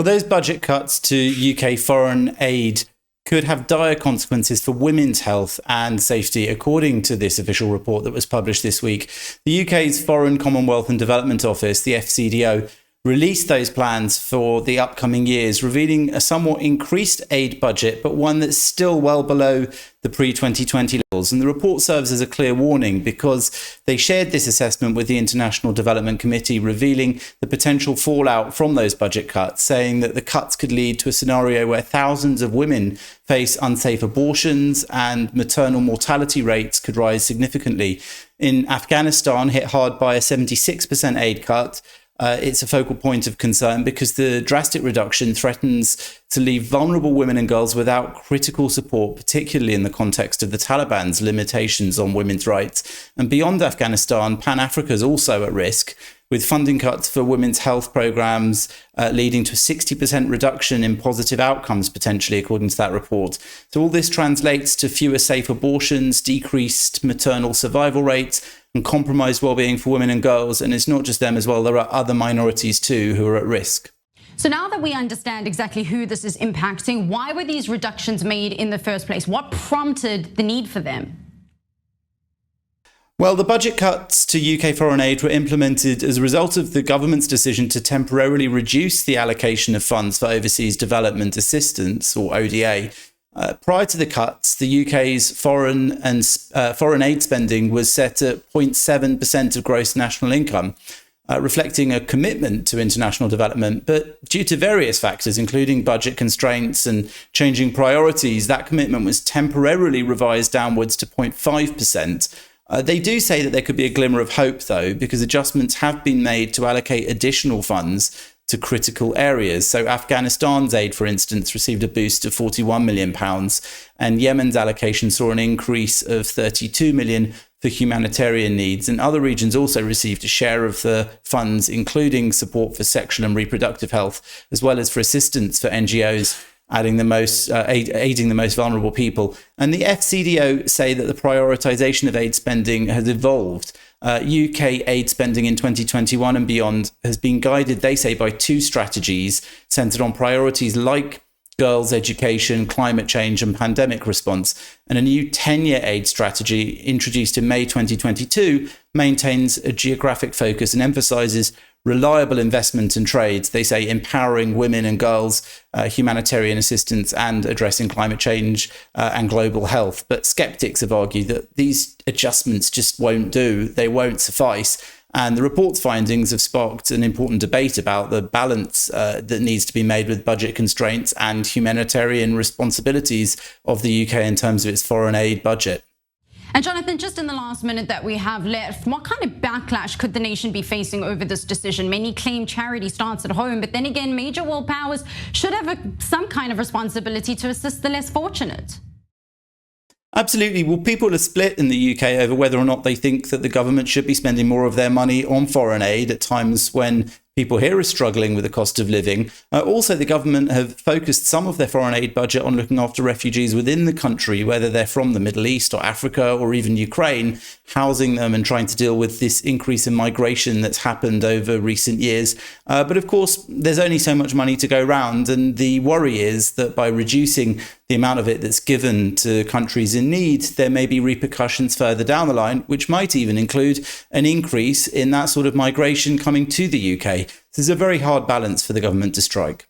Well, those budget cuts to UK foreign aid could have dire consequences for women's health and safety, according to this official report that was published this week. The UK's Foreign, Commonwealth and Development Office, the FCDO, released those plans for the upcoming years, revealing a somewhat increased aid budget, but one that's still well below the pre-2020 levels. And the report serves as a clear warning because they shared this assessment with the International Development Committee, revealing the potential fallout from those budget cuts, saying that the cuts could lead to a scenario where thousands of women face unsafe abortions and maternal mortality rates could rise significantly. In Afghanistan, hit hard by a 76% aid cut, it's a focal point of concern because the drastic reduction threatens to leave vulnerable women and girls without critical support, particularly in the context of the Taliban's limitations on women's rights. And beyond Afghanistan, Pan-Africa is also at risk, with funding cuts for women's health programs leading to a 60% reduction in positive outcomes, potentially, according to that report. So all this translates to fewer safe abortions, decreased maternal survival rates, and compromised well-being for women and girls. And it's not just them as well. There are other minorities too who are at risk. So now that we understand exactly who this is impacting, why were these reductions made in the first place? What prompted the need for them? Well, the budget cuts to UK foreign aid were implemented as a result of the government's decision to temporarily reduce the allocation of funds for overseas development assistance, or ODA. Prior to the cuts, the UK's foreign aid spending was set at 0.7% of gross national income, reflecting a commitment to international development. But due to various factors, including budget constraints and changing priorities, that commitment was temporarily revised downwards to 0.5%. They do say that there could be a glimmer of hope, though, because adjustments have been made to allocate additional funds to critical areas. So Afghanistan's aid, for instance, received a boost of £41 million, and Yemen's allocation saw an increase of £32 million for humanitarian needs. And other regions also received a share of the funds, including support for sexual and reproductive health, as well as for assistance for NGOs aiding the most vulnerable people. And the FCDO say that the prioritisation of aid spending has evolved. UK aid spending in 2021 and beyond has been guided, they say, by two strategies centred on priorities like girls' education, climate change and pandemic response. And a new 10-year aid strategy introduced in May 2022 maintains a geographic focus and emphasises reliable investment and trade. They say empowering women and girls, humanitarian assistance and addressing climate change and global health. But skeptics have argued that these adjustments just won't do. They won't suffice. And the report's findings have sparked an important debate about the balance that needs to be made with budget constraints and humanitarian responsibilities of the UK in terms of its foreign aid budget. And Jonathan, just in the last minute that we have left, what kind of backlash could the nation be facing over this decision? Many claim charity starts at home, but then again, major world powers should have some kind of responsibility to assist the less fortunate. Absolutely. Well, people are split in the UK over whether or not they think that the government should be spending more of their money on foreign aid at times when people here are struggling with the cost of living. Also, the government have focused some of their foreign aid budget on looking after refugees within the country, whether they're from the Middle East or Africa or even Ukraine, housing them and trying to deal with this increase in migration that's happened over recent years. But of course, there's only so much money to go round. And the worry is that by reducing the amount of it that's given to countries in need, there may be repercussions further down the line, which might even include an increase in that sort of migration coming to the UK. This is a very hard balance for the government to strike.